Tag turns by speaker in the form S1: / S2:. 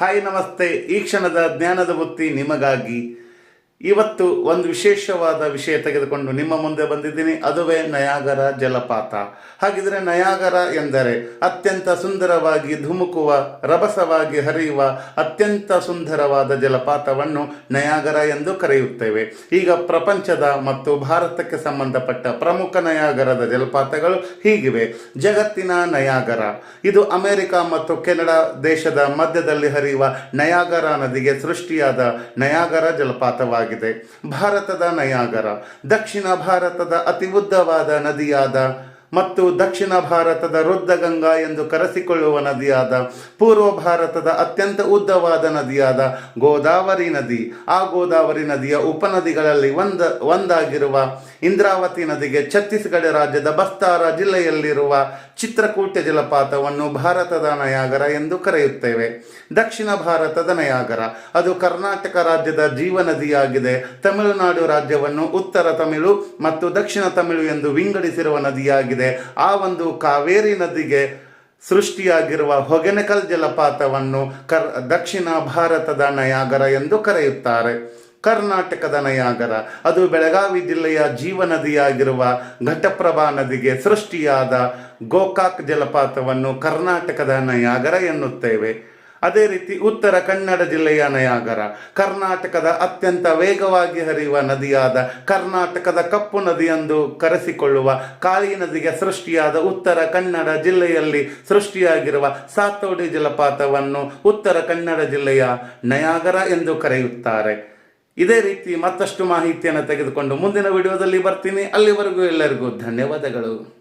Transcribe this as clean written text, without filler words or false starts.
S1: Hi ನಮಸ್ತೆ. ಈ ಕ್ಷಣದ ಜ್ಞಾನದ ಬುತ್ತಿ ನಿಮಗಾಗಿ ಇವತ್ತು ಒಂದು ವಿಶೇಷವಾದ ವಿಷಯ ತೆಗೆದುಕೊಂಡು ನಿಮ್ಮ ಮುಂದೆ ಬಂದಿದ್ದೀನಿ. ಅದುವೇ ನಯಾಗರ ಜಲಪಾತ. ಹಾಗಿದ್ರೆ ನಯಾಗರ ಎಂದರೆ ಅತ್ಯಂತ ಸುಂದರವಾಗಿ ಧುಮುಕುವ, ರಭಸವಾಗಿ ಹರಿಯುವ ಅತ್ಯಂತ ಸುಂದರವಾದ ಜಲಪಾತವನ್ನು ನಯಾಗರ ಎಂದು ಕರೆಯುತ್ತೇವೆ. ಈಗ ಪ್ರಪಂಚದ ಮತ್ತು ಭಾರತಕ್ಕೆ ಸಂಬಂಧಪಟ್ಟ ಪ್ರಮುಖ ನಯಾಗರದ ಜಲಪಾತಗಳು ಹೀಗಿವೆ. ಜಗತ್ತಿನ ನಯಾಗರ, ಇದು ಅಮೆರಿಕ ಮತ್ತು ಕೆನಡಾ ದೇಶದ ಮಧ್ಯದಲ್ಲಿ ಹರಿಯುವ ನಯಾಗರ ನದಿಗೆ ಸೃಷ್ಟಿಯಾದ ನಯಾಗರ ಜಲಪಾತವಾಗಿದೆ. ಭಾರತದ ನಯಾಗರ ದಕ್ಷಿಣ ಭಾರತದ ಅತಿ ಉದ್ದವಾದ ನದಿಯಾದ ಮತ್ತು ದಕ್ಷಿಣ ಭಾರತದ ರುದ್ರಗಂಗಾ ಎಂದು ಕರೆಸಿಕೊಳ್ಳುವ ನದಿಯಾದ, ಪೂರ್ವ ಭಾರತದ ಅತ್ಯಂತ ಉದ್ದವಾದ ನದಿಯಾದ ಗೋದಾವರಿ ನದಿ, ಆ ಗೋದಾವರಿ ನದಿಯ ಉಪನದಿಗಳಲ್ಲಿ ಒಂದಾಗಿರುವ ಇಂದ್ರಾವತಿ ನದಿಗೆ ಛತ್ತೀಸ್ಗಢ ರಾಜ್ಯದ ಬಸ್ತಾರ ಜಿಲ್ಲೆಯಲ್ಲಿರುವ ಚಿತ್ರಕೂಟ ಜಲಪಾತವನ್ನು ಭಾರತದ ನಯಾಗರ ಎಂದು ಕರೆಯುತ್ತೇವೆ. ದಕ್ಷಿಣ ಭಾರತದ ನಯಾಗರ ಅದು ಕರ್ನಾಟಕ ರಾಜ್ಯದ ಜೀವನದಿಯಾಗಿದೆ. ತಮಿಳುನಾಡು ರಾಜ್ಯವನ್ನು ಉತ್ತರ ತಮಿಳು ಮತ್ತು ದಕ್ಷಿಣ ತಮಿಳು ಎಂದು ವಿಂಗಡಿಸಿರುವ ನದಿಯಾಗಿದೆ. ಆ ಒಂದು ಕಾವೇರಿ ನದಿಗೆ ಸೃಷ್ಟಿಯಾಗಿರುವ ಹೊಗೆನಕಲ್ ಜಲಪಾತವನ್ನು ದಕ್ಷಿಣ ಭಾರತದ ನಯಾಗರ ಎಂದು ಕರೆಯುತ್ತಾರೆ. ಕರ್ನಾಟಕದ ನಯಾಗರ ಅದು ಬೆಳಗಾವಿ ಜಿಲ್ಲೆಯ ಜೀವನದಿಯಾಗಿರುವ ಘಟಪ್ರಭಾ ನದಿಗೆ ಸೃಷ್ಟಿಯಾದ ಗೋಕಾಕ್ ಜಲಪಾತವನ್ನು ಕರ್ನಾಟಕದ ನಯಾಗರ ಎನ್ನುತ್ತೇವೆ. ಅದೇ ರೀತಿ ಉತ್ತರ ಕನ್ನಡ ಜಿಲ್ಲೆಯ ನಯಾಗರ ಕರ್ನಾಟಕದ ಅತ್ಯಂತ ವೇಗವಾಗಿ ಹರಿಯುವ ನದಿಯಾದ ಕರ್ನಾಟಕದ ಕಪ್ಪು ನದಿ ಎಂದು ಕರೆಸಿಕೊಳ್ಳುವ ಕಾಳಿ ನದಿಗೆ ಸೃಷ್ಟಿಯಾದ ಉತ್ತರ ಕನ್ನಡ ಜಿಲ್ಲೆಯಲ್ಲಿ ಸೃಷ್ಟಿಯಾಗಿರುವ ಸಾತೋಡಿ ಜಲಪಾತವನ್ನು ಉತ್ತರ ಕನ್ನಡ ಜಿಲ್ಲೆಯ ನಯಾಗರ ಎಂದು ಕರೆಯುತ್ತಾರೆ. ಇದೇ ರೀತಿ ಮತ್ತಷ್ಟು ಮಾಹಿತಿಯನ್ನು ತೆಗೆದುಕೊಂಡು ಮುಂದಿನ ವಿಡಿಯೋದಲ್ಲಿ ಬರ್ತೀನಿ. ಅಲ್ಲಿವರೆಗೂ ಎಲ್ಲರಿಗೂ ಧನ್ಯವಾದಗಳು.